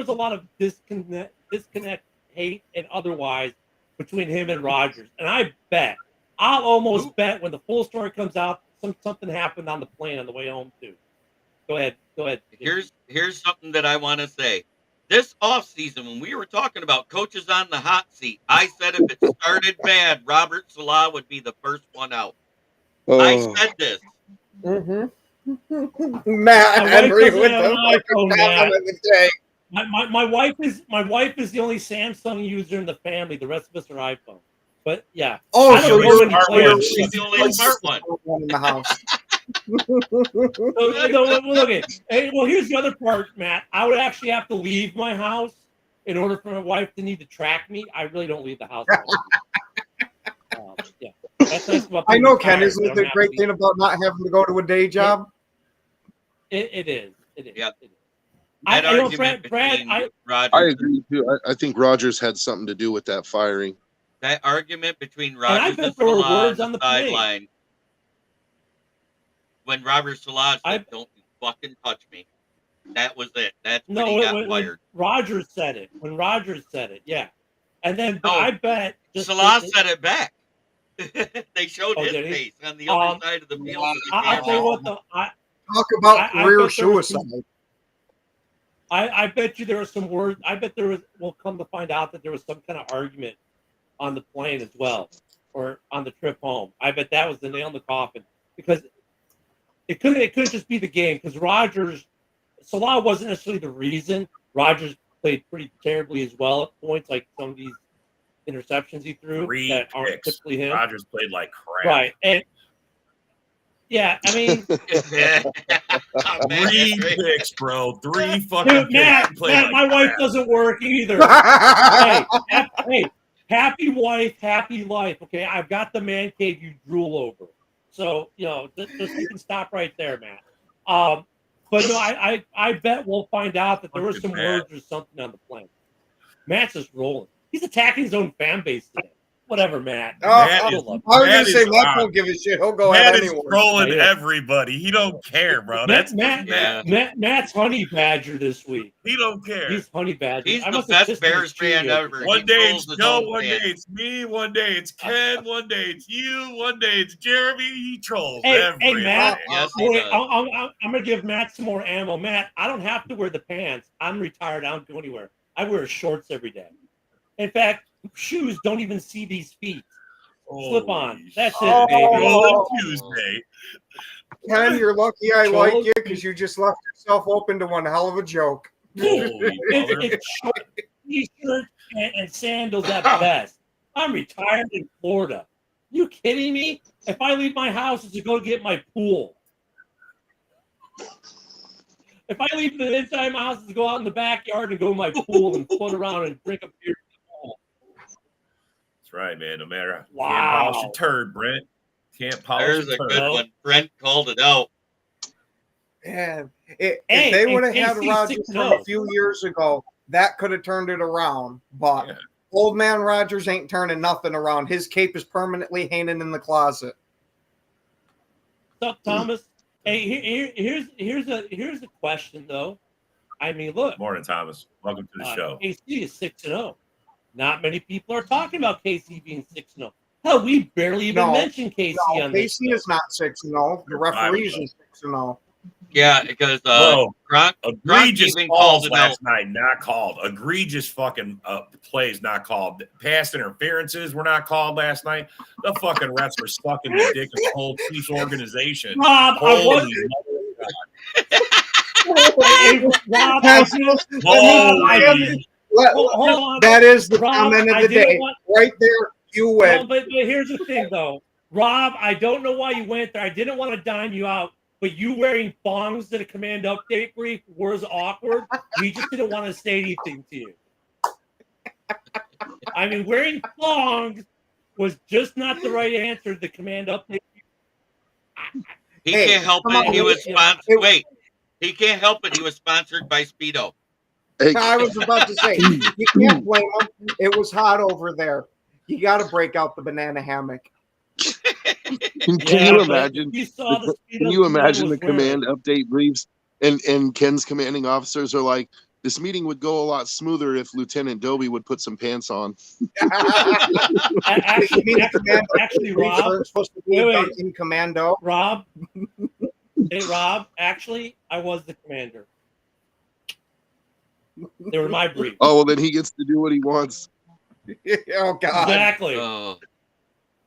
a lot of disconnect, hate, and otherwise between him and Rodgers. And I'll almost bet when the full story comes out, something happened on the plane on the way home too. Go ahead. Here's something that I want to say. This offseason, when we were talking about coaches on the hot seat, I said if it started bad, Robert Saleh would be the first one out. I said this. Mm-hmm. Matt My wife Henry doesn't with have the an iPhone, comment of the day. My wife is the only Samsung user in the family. The rest of us are iPhone. But yeah. Oh, I don't so know you're when you play it. She's the only smart one. in the house. Look at. Hey, well, here's the other part, Matt. I would actually have to leave my house in order for my wife to need to track me. I really don't leave the house. Yeah, that's nice about I being know, retired. Ken. Isn't it the great thing about not having to go to a day job? It is. Yeah. It is. That I know, argument Brad. between Rodgers, I agree too. I think Rodgers had something to do with that firing. that argument between I Rodgers bet and there were Saleh words on on the the plane. sideline, when Robert Saleh said, "Don't you fucking touch me," that was it. That's when he got when fired. Rodgers said it. When Rodgers said it, yeah. And then No, I bet Saleh said it back. They showed Oh, his did he? face on the other side of the field. I'll tell you what, though. Talk about I career bet there was suicide. I bet you there was some words. I bet there was. We'll come to find out that there was some kind of argument on the plane as well, or on the trip home. I bet that was the nail in the coffin, because it couldn't just be the game, because Saleh wasn't necessarily the reason. Rodgers played pretty terribly as well at points, like some of these interceptions he threw that aren't picks. typically him. Rodgers played like crap. Right, and yeah, I mean. Oh, man, Three that's right. picks, bro. Three fucking Dude, Matt, picks. Played like my wife crap. doesn't work either. hey, happy wife, happy life. Okay, I've got the man cave you drool over. So, you can stop right there, Matt. But no, I bet we'll find out that there was some words or something on the plane. Matt's just rolling. He's attacking his own fan base today. Whatever, Matt. Matt I is- was going Matt to say, is Matt on. don't give a shit. He'll go Matt at is anyone. trolling Yeah. everybody. He don't care, bro. That's Matt's honey badger this week. he don't care. He's honey badger. He's I the must have best kissed him Bears as Cheerios. fan ever. One He day trolls it's his Joe, own one fans. day it's me, one day it's Ken, one day it's you, one day it's Jeremy. He trolls Hey, everybody. Matt. Yes, he Wait, does. I'm gonna give Matt some more ammo. Matt, I don't have to wear the pants. I'm retired. I don't go anywhere. I wear shorts every day. In fact, shoes don't even see these feet. Slip on. Holy That's shit. it, baby. Rolling Tuesday. Ken, you're lucky I Joel- like you because you just left yourself open to one hell of a joke. Holy mother. It's short t-shirt and sandals at best. I'm retired in Florida. You kidding me? If I leave my house, it's to go get my pool. If I leave the inside of my house, it's to go out in the backyard and go to my pool and float around and drink a beer. That's right, man. No matter Wow. can't polish a turd, Brent. Can't polish There's a a turd. good one. Brent called it out. Man, Hey, if they would have hey, had KC Rodgers from 6-0. a few years ago, that could have turned it around. But Yeah. old man Rodgers ain't turning nothing around. His cape is permanently hanging in the closet. What's up, Thomas? Hey, here's a question though. I mean, look, Morning, Thomas. Welcome to the show. AC is 6-0. not many people are talking about KC being 6-0. Hell, we barely even mentioned KC on this. KC is not 6-0. The referees are 6-0. Yeah, because Gronk egregious even calls called it last out. night, not called. Egregious fucking plays not called. Pass interferences were not called last night. The fucking refs were sucking the dick of the whole Chiefs organization. Rob, Holy that is the comment of the day. Right there, you win. But here's the thing, though. Rob, I don't know why you went there. I didn't want to dime you out, but you wearing thongs to the command update brief was awkward. We just didn't want to say anything to you. I mean, wearing thongs was just not the right answer to the command update. He can't help it. He was sponsored. Wait, he can't help it. He was sponsored by Speedo. I was about to say, you can't blame him. It was hot over there. You got to break out the banana hammock. Can you imagine? Can you imagine the command update briefs and Ken's commanding officers are like, this meeting would go a lot smoother if Lieutenant Dobie would put some pants on. Actually, Rob, supposed to be in commando. Rob, hey Rob, actually, I was the commander. They were my brief. Oh well, then he gets to do what he wants. Oh God! Exactly.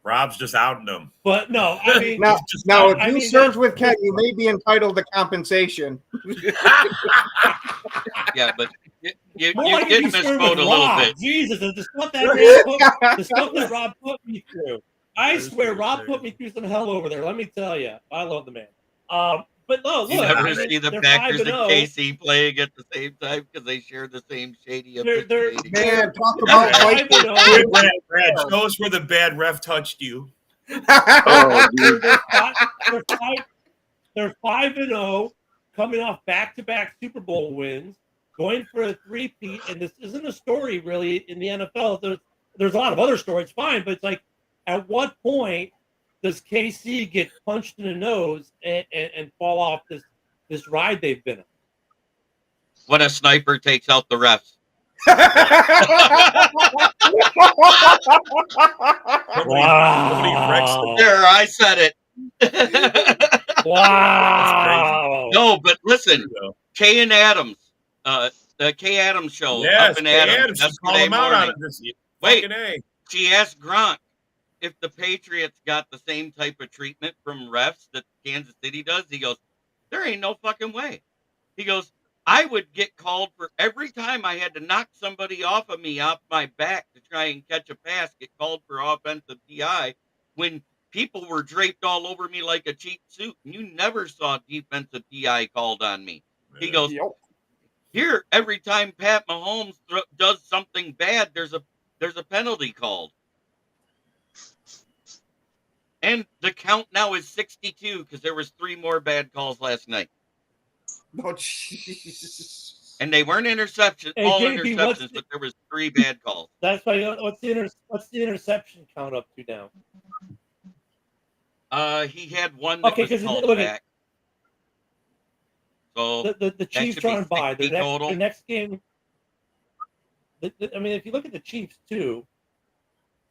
Rob's just outing them. But no, I mean, now if you served with Ken, you may be entitled to compensation. Yeah, but you did misquote a little bit. Jesus, the stuff that Rob put me through. I swear, Rob put me through some hell over there. Let me tell you, I love the man. But no, look, you never see the Packers and KC playing at the same time because they share the same shady. Man, talk about Brad, show us where the bad ref touched you. They're 5-0, coming off back-to-back Super Bowl wins, going for a three-peat, and this isn't a story really in the NFL. There's a lot of other stories, fine, but it's like, at what point does KC get punched in the nose and fall off this ride they've been on? When a sniper takes out the refs. Wow. There, I said it. Wow. No, but listen, Kay and Adams, the Kay Adams show up in Adams. She called him out on it this year. Wait, she asked Gronk if the Patriots got the same type of treatment from refs that Kansas City does. He goes, there ain't no fucking way. He goes, I would get called for every time I had to knock somebody off of me off my back to try and catch a pass, get called for offensive PI when people were draped all over me like a cheap suit. And you never saw defensive PI called on me. He goes, here, every time Pat Mahomes does something bad, there's a penalty called. And the count now is 62 because there was 3 more bad calls last night. Oh, jeez. And they weren't interceptions, all interceptions, but there was 3 bad calls. That's why. What's the interception count up to now? He had one that was called back. So the Chiefs are on bye. Their next game. I mean, if you look at the Chiefs too,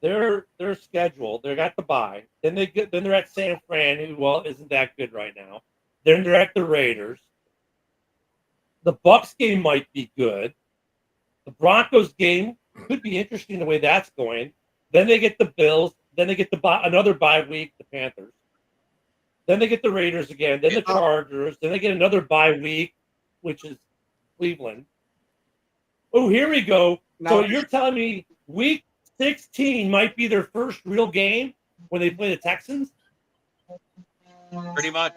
their schedule, they got the bye. Then they're at San Fran, who isn't that good right now. Then they're at the Raiders. The Bucs game might be good. The Broncos game could be interesting the way that's going. Then they get the Bills. Then they get another bye week, the Panthers. Then they get the Raiders again. Then the Chargers. Then they get another bye week, which is Cleveland. Oh, here we go. So you're telling me week 16 might be their first real game when they play the Texans? Pretty much.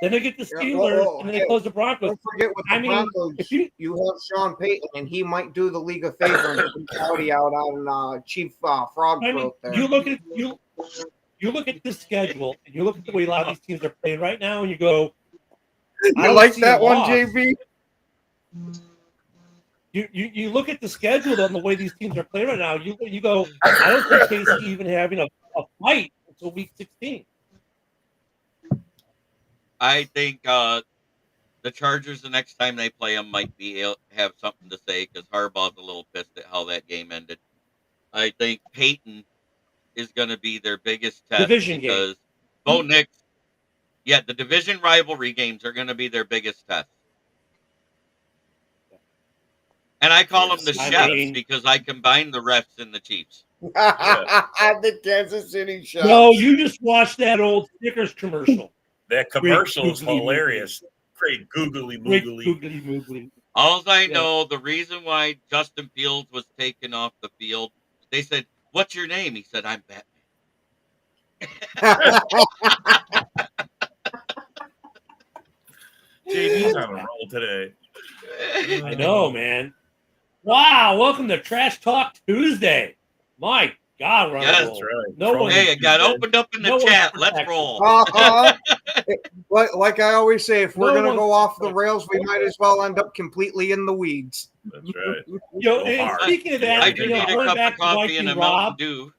Then they get the Steelers, and then they close the Broncos. Don't forget with the Broncos, you have Sean Payton, and he might do the league a favor and put Cowdy out on Chief Frog throat there. You look at the schedule, and you look at the way a lot of these teams are playing right now, and you go, I like that one, JB. You look at the schedule and the way these teams are playing right now, you go, I don't think KC even having a fight until week 16. I think the Chargers, the next time they play them, might have something to say because Harbaugh's a little pissed at how that game ended. I think Peyton is going to be their biggest test Division because Bo Nix. Yeah, the division rivalry games are going to be their biggest test. And I call them the chefs because I combine the refs and the Chiefs. The Kansas City Chefs. No, you just watched that old Snickers commercial. That commercial is hilarious. Great googly moogly. All I know, the reason why Justin Fields was taken off the field, they said, "What's your name?" He said, "I'm Batman." JB's on a roll today. I know, man. Wow, welcome to Trash Talk Tuesday. My God, we're on a roll. That's right. No Hey, it got opened up in the chat. Let's roll. Like I always say, if we're going to go off the rails, we might as well end up completely in the weeds. That's right. And speaking of that, I do need a cup of coffee and a Mountain Dew.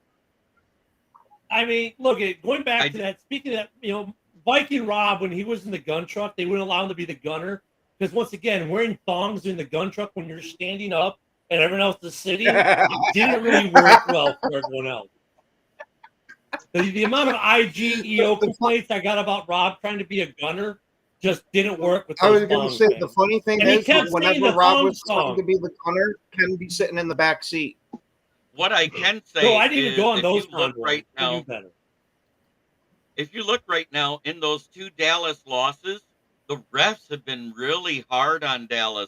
I mean, look, going back to that, speaking of that, Viking Rob, when he was in the gun truck, they wouldn't allow him to be the gunner. Because once again, wearing thongs in the gun truck when you're standing up and everyone else is sitting, it didn't really work well for everyone else. The amount of IGEO complaints I got about Rob trying to be a gunner just didn't work with those I was going to say, the funny thing is, whenever Rob was trying to be the gunner, Ken be sitting in the back seat. What I can say I didn't is, go on those if you look right now, if you look right now in those two Dallas losses, the refs have been really hard on Dallas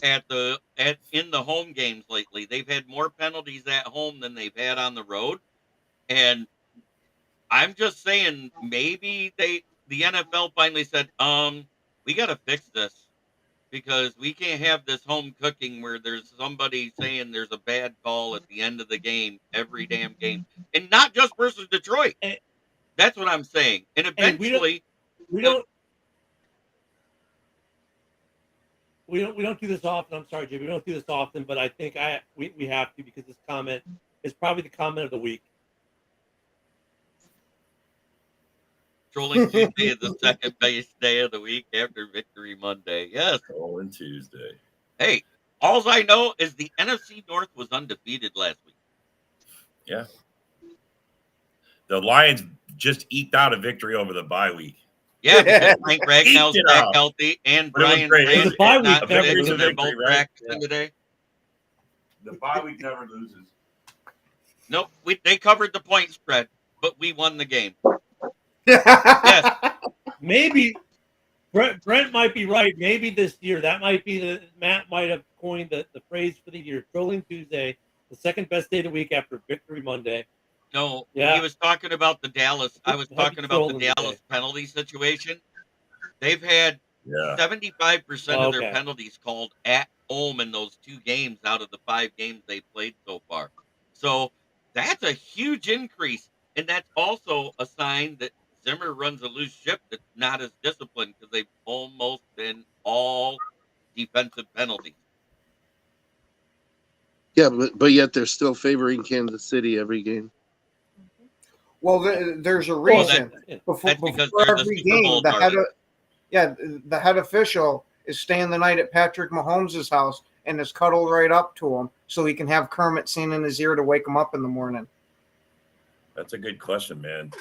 in the home games lately. They've had more penalties at home than they've had on the road. And I'm just saying, maybe the NFL finally said, we got to fix this because we can't have this home cooking where there's somebody saying there's a bad call at the end of the game, every damn game, and not just versus Detroit. That's what I'm saying. And eventually, we don't do this often. I'm sorry, Jay. We don't do this often, but I think we have to because this comment is probably the comment of the week. Trolling Tuesday is the second base day of the week after Victory Monday. Yes. Trolling Tuesday. Hey, all I know is the NFC North was undefeated last week. Yeah. The Lions just eked out a victory over the bye week. Yeah, because Frank Ragnall's back healthy and Brian Brandt not today, so they're both practicing today. The bye week never loses. Nope, they covered the point spread, but we won the game. Yes. Maybe Brent might be right. Maybe this year that might be Matt might have coined the phrase for the year. Trolling Tuesday, the second best day of the week after Victory Monday. No, he was talking about the Dallas. I was talking about the Dallas penalty situation. They've had 75% of their penalties called at home in those two games out of the 5 games they played so far. So that's a huge increase. And that's also a sign that Zimmer runs a loose ship that's not as disciplined because they've almost been all defensive penalties. Yeah, but yet they're still favoring Kansas City every game. Well, there's a reason. Before every game, the head official is staying the night at Patrick Mahomes' house and is cuddled right up to him so he can have Kermit singing in his ear to wake him up in the morning. That's a good question, man.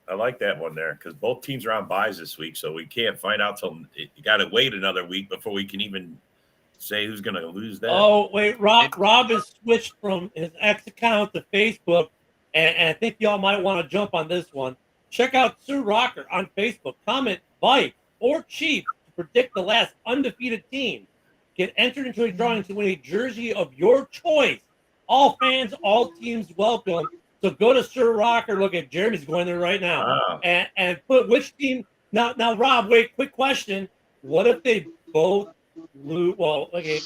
I like that one there because both teams are on buys this week, so we can't find out till you got to wait another week before we can even say who's going to lose that. Oh, wait, Rob has switched from his X account to Facebook. And I think y'all might want to jump on this one. Check out Sir Rocker on Facebook. Comment, Bike, or Chief to predict the last undefeated team. Get entered into a drawing to win a jersey of your choice. All fans, all teams welcome. So go to Sir Rocker. Look at Jeremy's going there right now. Wow. And put which team. Now, Rob, wait, quick question. What if they both lose? Well, okay,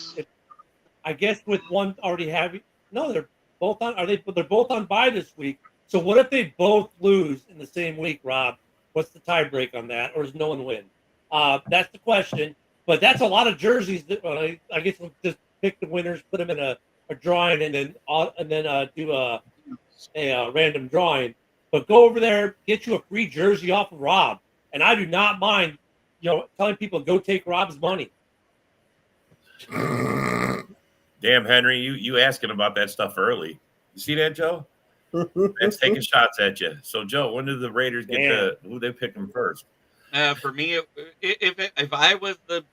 I guess with one already having. No, they're both on. They're both on bye this week. So what if they both lose in the same week, Rob? What's the tie break on that, or does no one win? That's the question. But that's a lot of jerseys. That, I guess we'll just pick the winners, put them in a drawing, and then do a random drawing. But go over there, get you a free jersey off of Rob, and I do not mind, telling people go take Rob's money. Damn, Henry, you asking about that stuff early. You see that, Joe? That's taking shots at you. So, Joe, when did the Raiders get who they picked them first? For me, if I was the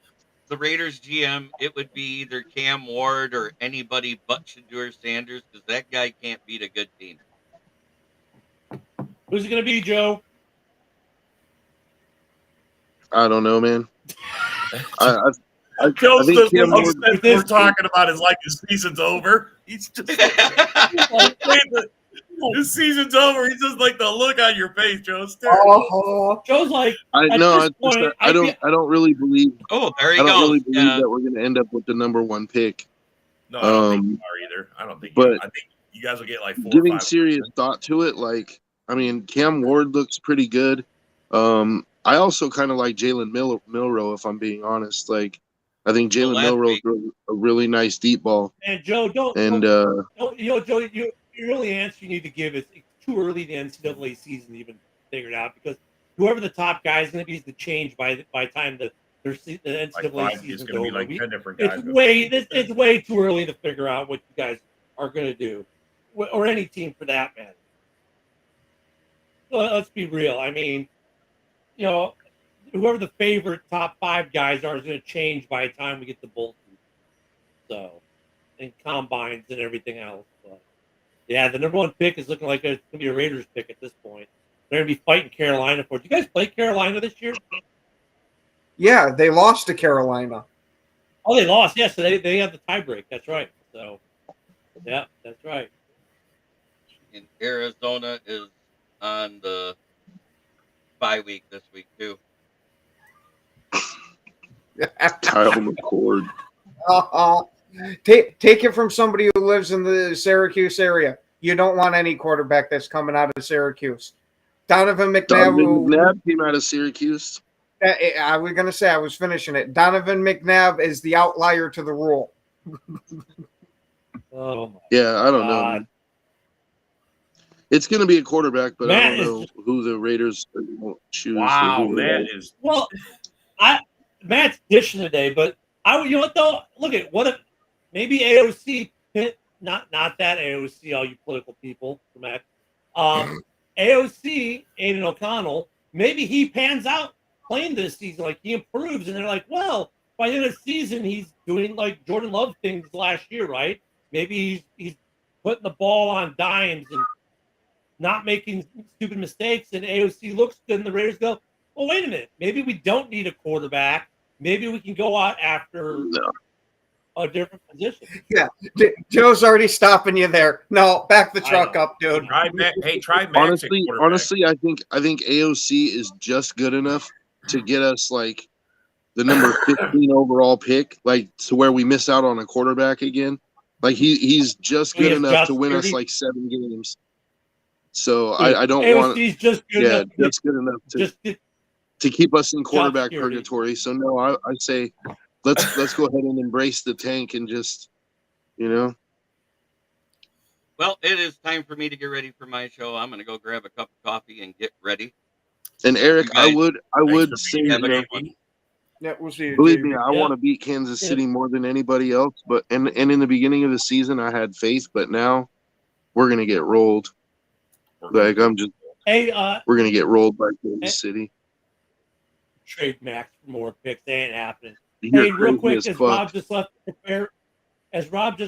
Raiders GM, it would be either Cam Ward or anybody but Shedeur Sanders, because that guy can't beat a good team. Who's it going to be, Joe? I don't know, man. Joe's just we're talking about is like the season's over. He's just the season's over. He's just like the look on your face, Joe. Joe's like, I don't really believe. Oh, there you go. I don't really believe that we're going to end up with the number 1 pick. No, I don't think you are either. I don't think. I think you guys will get like 4 giving or 5%. serious thought to it. Like, I mean, Cam Ward looks pretty good. I also kind of like Jalen Milroe, if I'm being honest. Like, I think Jalen Milroe throws a really nice deep ball. And Joe, Joe, you really answer you need to give is it's too early in the NCAA season to even figure it out, because whoever the top guy is going to be is the change by the time the NCAA season is over. Like 10 different guys. It's way too early to figure out what you guys are going to do, or any team for that matter. Well, let's be real. I mean, whoever the favorite top 5 guys are is going to change by the time we get to bowl season. So, and combines and everything else. But yeah, the number 1 pick is looking like it's going to be a Raiders pick at this point. They're going to be fighting Carolina for it. Did you guys play Carolina this year? Yeah, they lost to Carolina. Oh, they lost. Yes, so they have the tiebreak. That's right. So, yeah, that's right. And Arizona is on the bye week this week too. Kyle McCord. Take it from somebody who lives in the Syracuse area. You don't want any quarterback that's coming out of Syracuse. Donovan McNabb came out of Syracuse. I was going to say, I was finishing it. Donovan McNabb is the outlier to the rule. Yeah, I don't know. It's going to be a quarterback, but I don't know who the Raiders choose. Wow, Matt's dishing today, but you know what though? Look at what if maybe AOC, not that AOC, all you political people, Matt. AOC, Aiden O'Connell, maybe he pans out playing this season, like he improves, and they're like, well, by the end of the season, he's doing like Jordan Love things last year, right? Maybe he's putting the ball on dimes and not making stupid mistakes, and AOC looks good, and the Raiders go, well, wait a minute. Maybe we don't need a quarterback. Maybe we can go out after a different position. Yeah, Joe's already stopping you there. No, back the truck up, dude. Try Max. Honestly, I think AOC is just good enough to get us like the number 15 overall pick, like to where we miss out on a quarterback again. Like he's just good enough to win us like 7 games. So I don't want. Just good enough. That's good enough to keep us in quarterback purgatory. So no, I say let's go ahead and embrace the tank and just, Well, it is time for me to get ready for my show. I'm going to go grab a cup of coffee and get ready. And Eric, I would say, believe me, I want to beat Kansas City more than anybody else. But and in the beginning of the season, I had faith, but now we're going to get rolled. Like we're going to get rolled by Kansas City. Trade Max for more picks. They ain't happening. Hey, real quick, as Rob just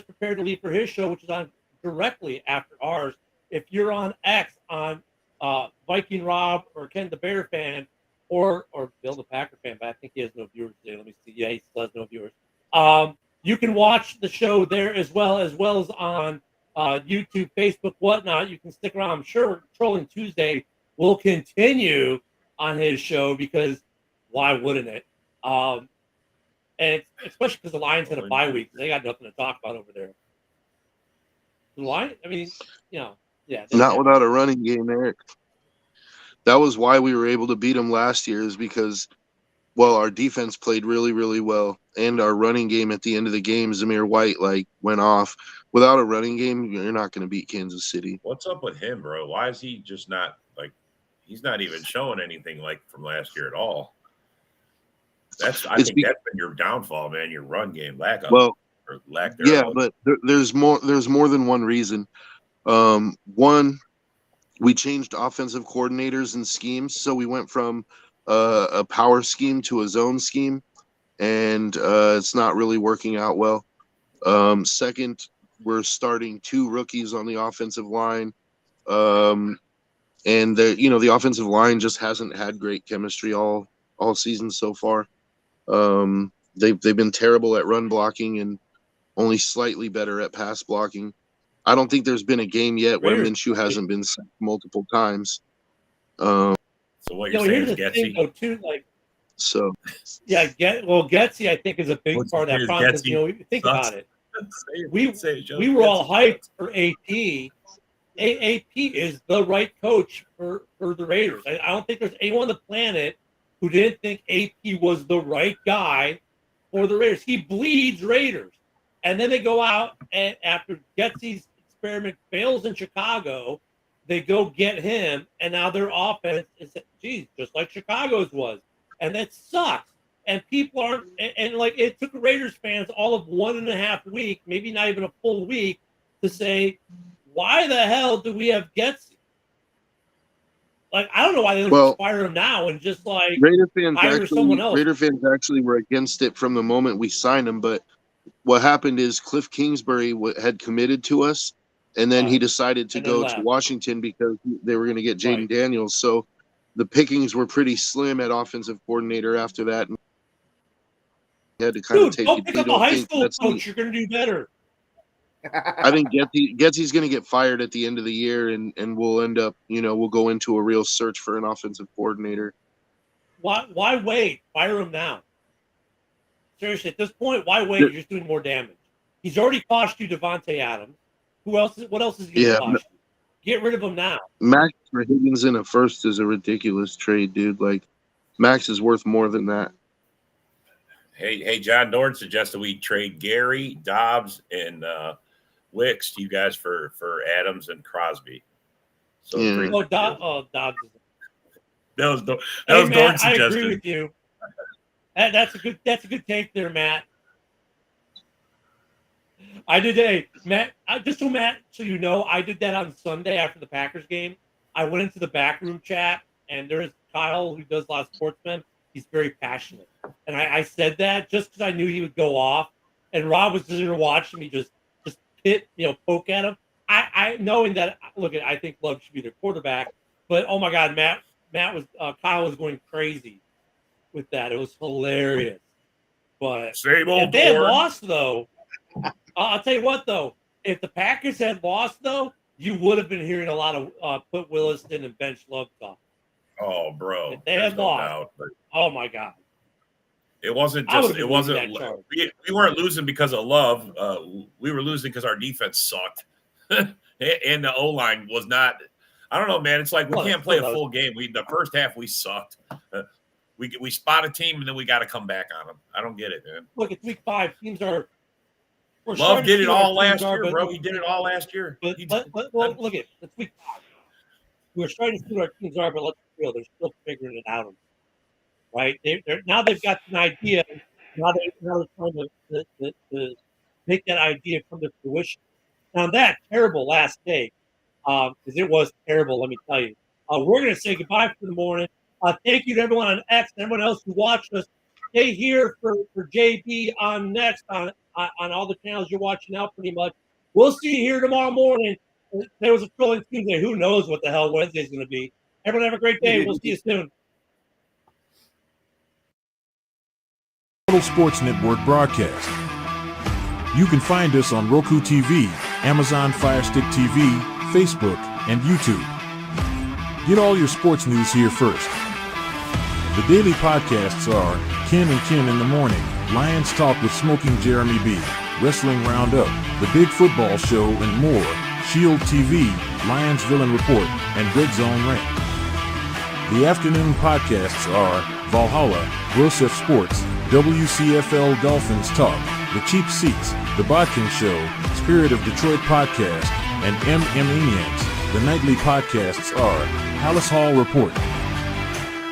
prepared to leave for his show, which is on directly after ours. If you're on X on Viking Rob or Ken the Bear fan or Bill the Packer fan, but I think he has no viewers today. Let me see. Yeah, he still has no viewers. You can watch the show there as well as on YouTube, Facebook, whatnot. You can stick around. I'm sure Trolling Tuesday will continue on his show because why wouldn't it? And especially because the Lions had a bye week. They got nothing to talk about over there. The Lions, I mean, yeah. Not without a running game, Eric. That was why we were able to beat them last year, is because, our defense played really, really well. And our running game at the end of the game, Zamir White, went off. Without a running game, you're not going to beat Kansas City. What's up with him, bro? Why is he just not, he's not even showing anything from last year at all? I think that's been your downfall, man. Your run game lack thereof. Yeah, but there's more than one reason. One, we changed offensive coordinators and schemes, so we went from a power scheme to a zone scheme, and it's not really working out well. Second, we're starting 2 rookies on the offensive line, and the offensive line just hasn't had great chemistry all season so far. They've been terrible at run blocking and only slightly better at pass blocking. I don't think there's been a game yet where Minshew hasn't been sacked multiple times. So what you're saying is Getsy? Though, too, like, so yeah, Getsy, I think, is a big part of that process. Think about it. We were all hyped for AP. AP is the right coach for the Raiders. I don't think there's anyone on the planet who didn't think AP was the right guy for the Raiders. He bleeds Raiders. And then they go out, and after Getsy's experiment fails in Chicago, they go get him, and now their offense is, just like Chicago's was. And that sucks. And people aren't, and like it took Raiders fans all of 1.5 weeks, maybe not even a full week, to say, why the hell do we have Getsy? Like, I don't know why they don't fire him now and just like hire someone else. Raider fans actually were against it from the moment we signed him, but what happened is Cliff Kingsbury had committed to us, and then he decided to go to Washington because they were going to get Jaden Daniels. So the pickings were pretty slim at offensive coordinator after that. And had to kind of take pick up a high school coach. You're going to do better. I think Getsy's going to get fired at the end of the year, and we'll end up, we'll go into a real search for an offensive coordinator. Why wait? Fire him now. Seriously, at this point, why wait? You're just doing more damage. He's already cost you Devontae Adams. What else is he going to cost you? Get rid of him now. Max for Higgins in a first is a ridiculous trade, dude. Like, Max is worth more than that. Hey, John Nord suggested we trade Gary, Dobbs, and Wicks to you guys for Adams and Crosby. So Dobbs. That was Nord's suggestion. I agree with you. That's a good take there, Matt. I did Matt. So you know, I did that on Sunday after the Packers game. I went into the backroom chat, and there's Kyle who does a lot of Sportsmen. He's very passionate, and I said that just because I knew he would go off. And Rob was sitting there watching me just hit, poke at him. I knowing that. Look, I think Love should be their quarterback, but oh my God, Kyle was going crazy with that. It was hilarious. But if they had lost, though, I'll tell you what, though, if the Packers had lost, though, you would have been hearing a lot of put Williston and bench Love talk. Oh, bro. If they had lost. Oh my God. It wasn't just. It wasn't. We weren't losing because of Love. We were losing because our defense sucked, and the O-line was not. I don't know, man. It's like we can't play a full game. The first half we sucked. We spot a team and then we got to come back on them. I don't get it, man. Look, it's week 5. Teams are. Love did it all last year, bro. He did it all last year. But look at it's week 5. We're starting to see what our teams are, but let's be real. They're still figuring it out. Right? Now they've got an idea. Now they're trying to make that idea come to fruition. Now that terrible last day, because it was terrible. Let me tell you. We're going to say goodbye for the morning. Thank you to everyone on X and everyone else who watched us. Stay here for JB on next on all the channels you're watching now. Pretty much. We'll see you here tomorrow morning. There was a thrilling Tuesday. Who knows what the hell Wednesday's going to be? Everyone have a great day. We'll see you soon. Huddle Sports Network broadcast. You can find us on Roku TV, Amazon Fire Stick TV, Facebook, and YouTube. Get all your sports news here first. The daily podcasts are Ken and Ken in the Morning, Lions Talk with Smoking Jeremy B, Wrestling Roundup, The Big Football Show, and more, Shield TV, Lions Villain Report, and Red Zone Rant. The afternoon podcasts are Valhalla, Grosef Sports, WCFL Dolphins Talk, The Cheap Seats, The Bodkin Show, Spirit of Detroit Podcast, and Maniacs. The nightly podcasts are Palace Hall Report,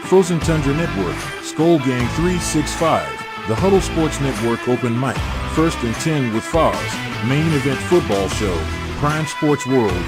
Frozen Tundra Network, Skull Gang 365, The Huddle Sports Network Open Mic, First and 10 with Foz, Main Event Football Show, Prime Sports World,